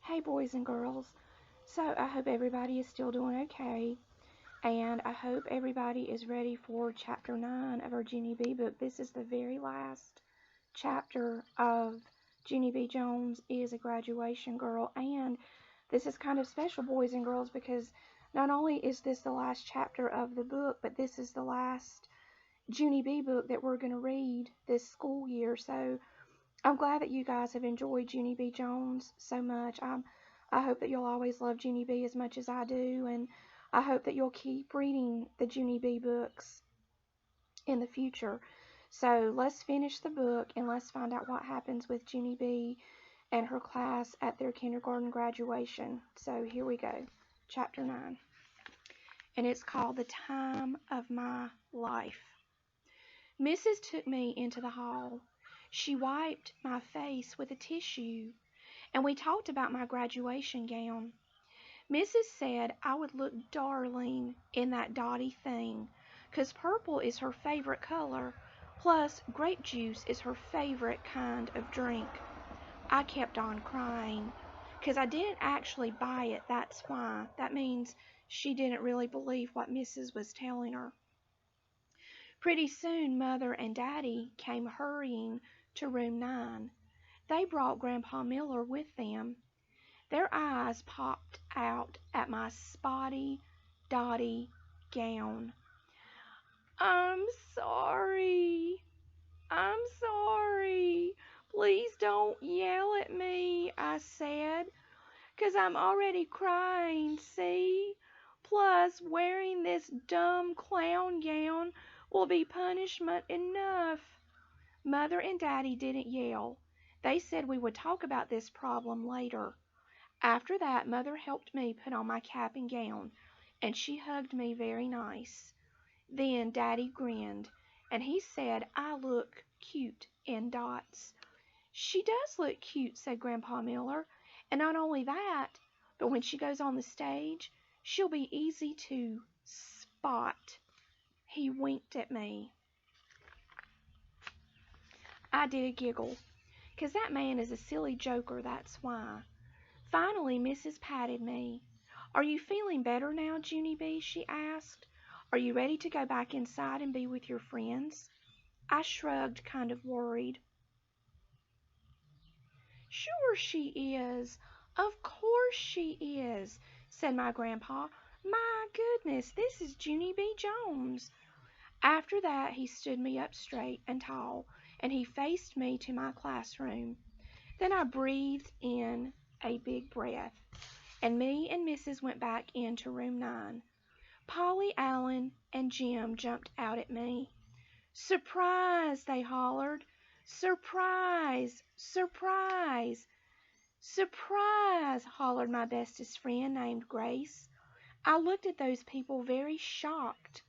Hey, boys and girls. So, I hope everybody is still doing okay, and I hope everybody is ready for chapter 9 of our Junie B book. This is the very last chapter of Junie B. Jones is a Graduation Girl, and this is kind of special, boys and girls, because not only is this the last chapter of the book, but this is the last Junie B book that we're going to read this school year. So, I'm glad that you guys have enjoyed Junie B. Jones so much. I hope that you'll always love Junie B. as much as I do, and I hope that you'll keep reading the Junie B. books in the future. So let's finish the book and let's find out what happens with Junie B. and her class at their kindergarten graduation. So here we go, chapter 9. And it's called The Time of My Life. Mrs. took me into the hall. She wiped my face with a tissue, and we talked about my graduation gown. Mrs. said I would look darling in that dotty thing, 'cause purple is her favorite color, plus grape juice is her favorite kind of drink. I kept on crying, 'cause I didn't actually buy it, that's why. That means she didn't really believe what Mrs. was telling her. Pretty soon Mother and Daddy came hurrying to room 9. They brought Grandpa Miller with them. Their eyes popped out at my spotty, dotty gown. "I'm sorry. I'm sorry. Please don't yell at me," I said, "'cause I'm already crying, see? Plus, wearing this dumb clown gown will be punishment enough." Mother and Daddy didn't yell. They said we would talk about this problem later. After that, Mother helped me put on my cap and gown, and she hugged me very nice. Then Daddy grinned, and he said I look cute in dots. "She does look cute," said Grandpa Miller, "and not only that, but when she goes on the stage, she'll be easy to spot." He winked at me. I did a giggle, 'cause that man is a silly joker, that's why. Finally, Mrs. patted me. "Are you feeling better now, Junie B?" she asked. "Are you ready to go back inside and be with your friends?" I shrugged, kind of worried. "Sure she is. Of course she is," said my grandpa. "My goodness, this is Junie B. Jones." After that, he stood me up straight and tall, and he faced me to my classroom. Then I breathed in a big breath, and me and Mrs. went back into room 9. Polly Allen and Jim jumped out at me. "Surprise!" they hollered. "Surprise! Surprise!" "Surprise!" hollered my bestest friend named Grace. I looked at those people very shocked.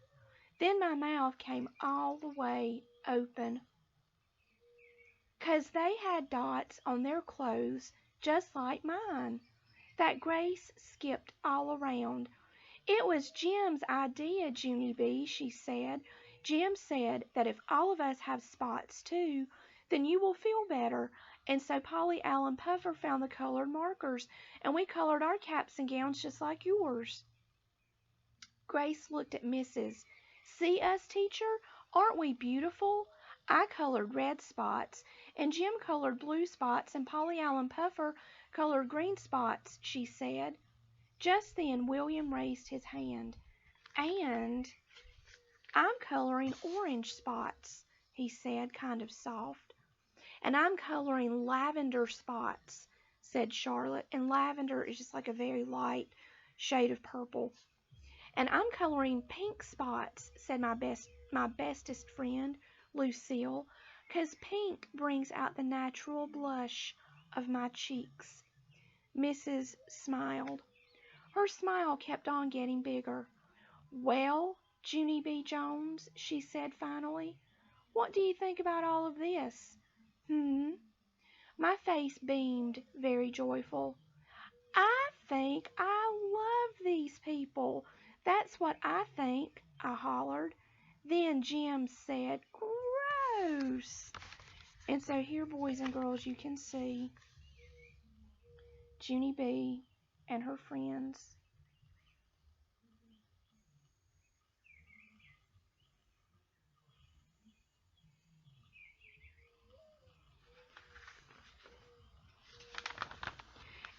Then my mouth came all the way open, 'cause they had dots on their clothes just like mine. That Grace skipped all around. "It was Jim's idea, Junie B," she said. "Jim said that if all of us have spots too, then you will feel better. And so Polly Allen Puffer found the colored markers, and we colored our caps and gowns just like yours." Grace looked at Mrs. "See us, teacher? Aren't we beautiful? I colored red spots, and Jim colored blue spots, and Polly Allen Puffer colored green spots," she said. Just then William raised his hand. "And I'm coloring orange spots," he said, kind of soft. "And I'm coloring lavender spots," said Charlotte, and lavender is just like a very light shade of purple. "And I'm coloring pink spots," said my bestest friend, Lucille, "'cause pink brings out the natural blush of my cheeks." Mrs. smiled. Her smile kept on getting bigger. "Well, Junie B. Jones," she said finally, "what do you think about all of this?" My face beamed, very joyful. "I think I love these people. That's what I think," I hollered. Then Jim said, "Gross." And so here, boys and girls, you can see Junie B, and her friends.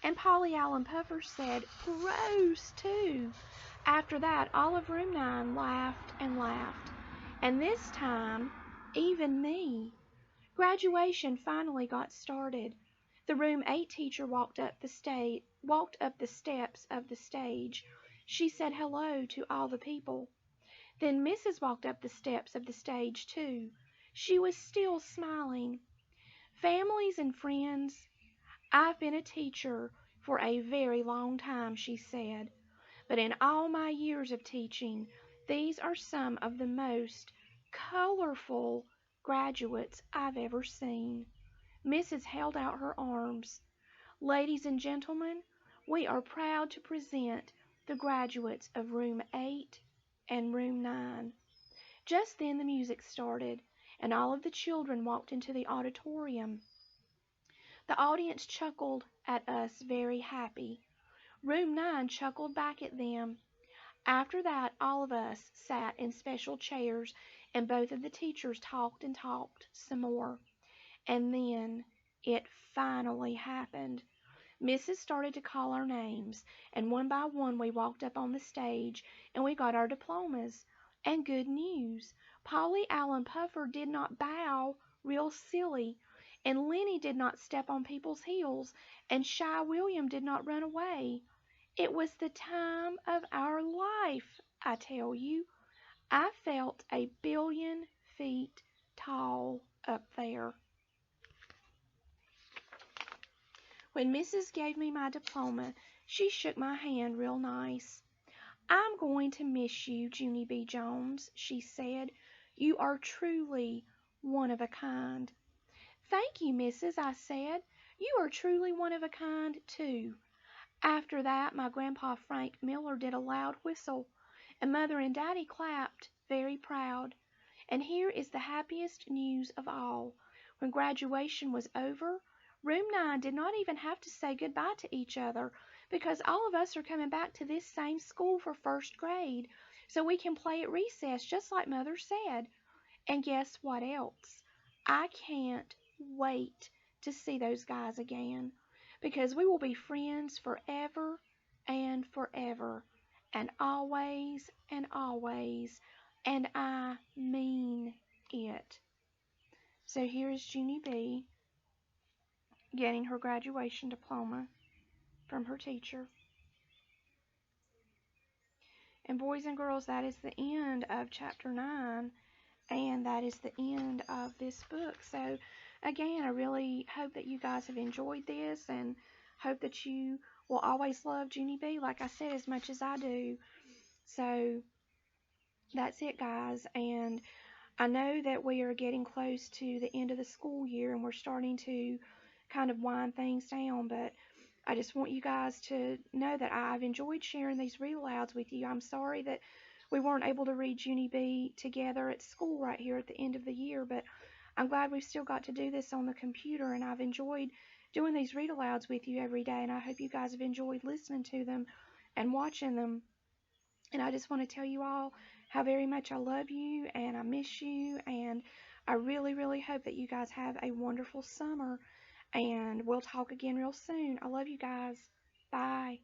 And Polly Allen Puffer said, "Gross," too. After that, all of Room 9 laughed and laughed. And this time, even me. Graduation finally got started. The Room 8 teacher walked up the steps of the stage. She said hello to all the people. Then Mrs. walked up the steps of the stage, too. She was still smiling. "Families and friends, I've been a teacher for a very long time," she said, "but in all my years of teaching, these are some of the most colorful graduates I've ever seen." Mrs. held out her arms. "Ladies and gentlemen, we are proud to present the graduates of Room 8 and Room 9. Just then the music started, and all of the children walked into the auditorium. The audience chuckled at us, very happy. Room 9 chuckled back at them. After that, all of us sat in special chairs, and both of the teachers talked and talked some more. And then it finally happened. Mrs. started to call our names, and one by one we walked up on the stage, and we got our diplomas. And good news, Polly Allen Puffer did not bow real silly, and Lenny did not step on people's heels, and Shy William did not run away. It was the time of our life, I tell you. I felt a billion feet tall up there. When Mrs. gave me my diploma, she shook my hand real nice. "I'm going to miss you, Junie B. Jones," she said. "You are truly one of a kind." "Thank you, Mrs.," I said. "You are truly one of a kind, too." After that, my Grandpa Frank Miller did a loud whistle, and Mother and Daddy clapped, very proud. And here is the happiest news of all. When graduation was over, Room 9 did not even have to say goodbye to each other, because all of us are coming back to this same school for first grade, so we can play at recess just like Mother said. And guess what else? I can't wait to see those guys again, because we will be friends forever and forever, and always, and I mean it. So here is Junie B getting her graduation diploma from her teacher. And boys and girls, that is the end of chapter 9, and that is the end of this book. So again, I really hope that you guys have enjoyed this, and hope that you will always love Junie B, like I said, as much as I do. So that's it, guys. And I know that we are getting close to the end of the school year, and we're starting to kind of wind things down, but I just want you guys to know that I've enjoyed sharing these read alouds with you. I'm sorry that we weren't able to read Junie B together at school right here at the end of the year, but I'm glad we've still got to do this on the computer, and I've enjoyed doing these read alouds with you every day, and I hope you guys have enjoyed listening to them and watching them. And I just want to tell you all how very much I love you and I miss you, and I really, really hope that you guys have a wonderful summer, and we'll talk again real soon. I love you guys. Bye.